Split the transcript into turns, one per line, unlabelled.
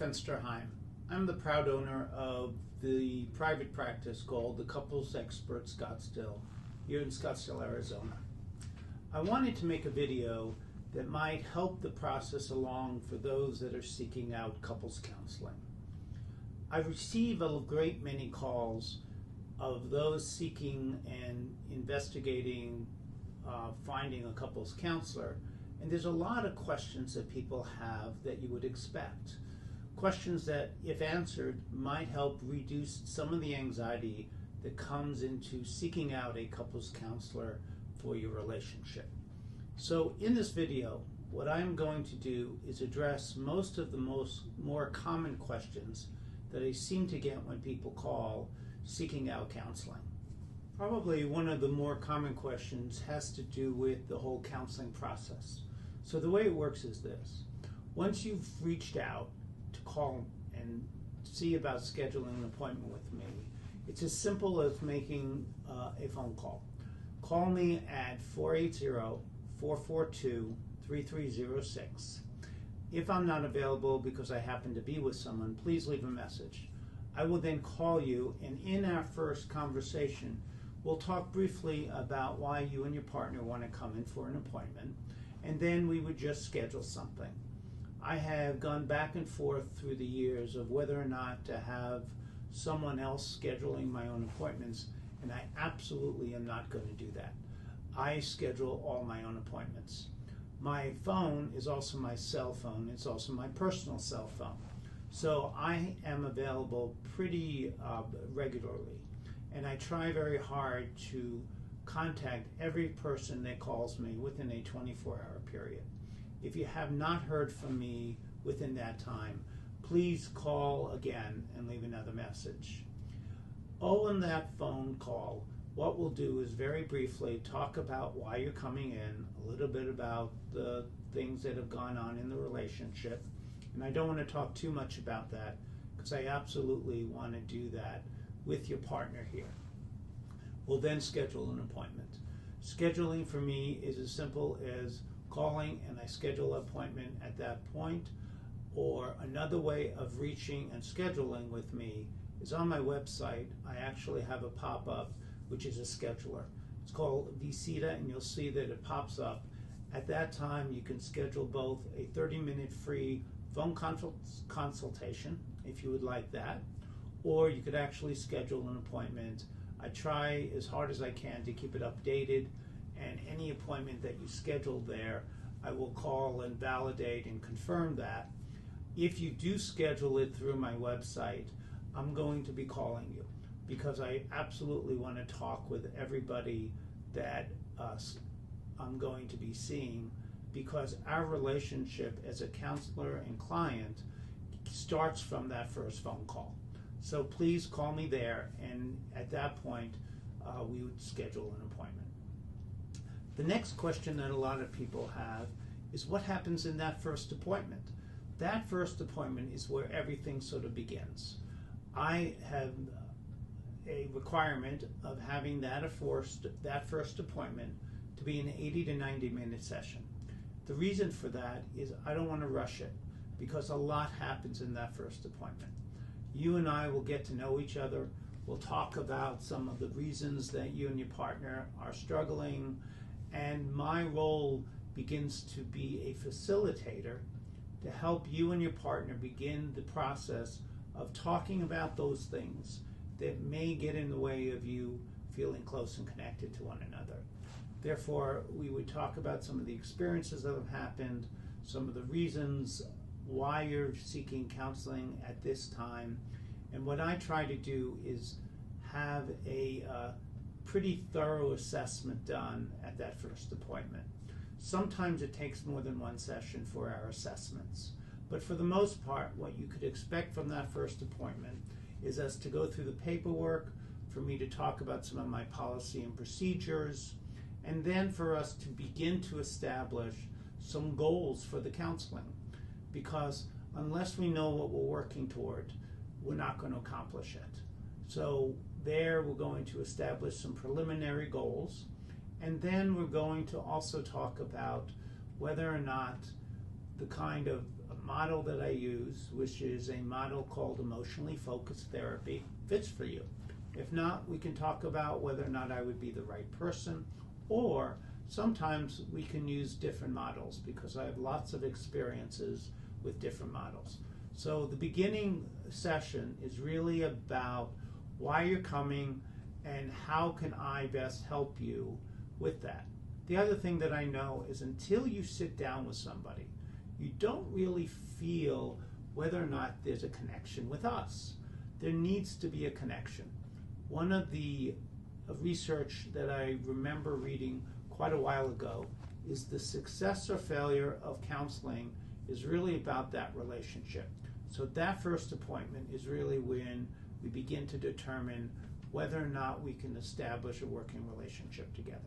Fensterheim. I'm the proud owner of the private practice called the Couples Expert Scottsdale here in Scottsdale, Arizona. I wanted to make a video that might help the process along for those that are seeking out couples counseling. I receive a great many calls of those seeking and investigating finding a couples counselor, and there's a lot of questions that people have that you would expect. Questions that, if answered, might help reduce some of the anxiety that comes into seeking out a couples counselor for your relationship. So in this video, what I'm going to do is address most of the more common questions that I seem to get when people call seeking out counseling. Probably one of the more common questions has to do with the whole counseling process. So the way it works is this. Once you've reached out to call and see about scheduling an appointment with me, it's as simple as making a phone call. Call me at 480-442-3306. If I'm not available because I happen to be with someone, please leave a message. I will then call you, and in our first conversation, we'll talk briefly about why you and your partner want to come in for an appointment, and then we would just schedule something. I have gone back and forth through the years of whether or not to have someone else scheduling my own appointments, and I absolutely am not going to do that. I schedule all my own appointments. My phone is also my cell phone. It's also my personal cell phone. So I am available pretty regularly, and I try very hard to contact every person that calls me within a 24-hour period. If you have not heard from me within that time, please call again and leave another message. In that phone call, what we'll do is very briefly talk about why you're coming in, a little bit about the things that have gone on in the relationship, and I don't want to talk too much about that because I absolutely want to do that with your partner here. We'll then schedule an appointment. Scheduling for me is as simple as calling and I schedule an appointment at that point, or another way of reaching and scheduling with me is on my website. I actually have a pop-up which is a scheduler. It's called Visita, and you'll see that it pops up. At that time, you can schedule both a 30-minute free phone consultation, if you would like that, or you could actually schedule an appointment. I try as hard as I can to keep it updated, and any appointment that you schedule there, I will call and validate and confirm that. If you do schedule it through my website, I'm going to be calling you because I absolutely want to talk with everybody that I'm going to be seeing, because our relationship as a counselor and client starts from that first phone call. So please call me there, and at that point we would schedule an appointment. The next question that a lot of people have is what happens in that first appointment. That first appointment is where everything sort of begins. I have a requirement of having that first appointment to be an 80 to 90 minute session. The reason for that is I don't want to rush it because a lot happens in that first appointment. You and I will get to know each other. We'll talk about some of the reasons that you and your partner are struggling, and my role begins to be a facilitator to help you and your partner begin the process of talking about those things that may get in the way of you feeling close and connected to one another. Therefore, we would talk about some of the experiences that have happened, some of the reasons why you're seeking counseling at this time, and what I try to do is have a pretty thorough assessment done at that first appointment. Sometimes it takes more than one session for our assessments, but for the most part, what you could expect from that first appointment is us to go through the paperwork, for me to talk about some of my policy and procedures, and then for us to begin to establish some goals for the counseling. Because unless we know what we're working toward, we're not going to accomplish it. So there we're going to establish some preliminary goals, and then we're going to also talk about whether or not the kind of model that I use, which is a model called emotionally focused therapy, fits for you. If not, we can talk about whether or not I would be the right person, or sometimes we can use different models because I have lots of experiences with different models. So the beginning session is really about why you're coming and how can I best help you with that. The other thing that I know is until you sit down with somebody, you don't really feel whether or not there's a connection with us. There needs to be a connection. One of the research that I remember reading quite a while ago is the success or failure of counseling is really about that relationship. So that first appointment is really when we begin to determine whether or not we can establish a working relationship together.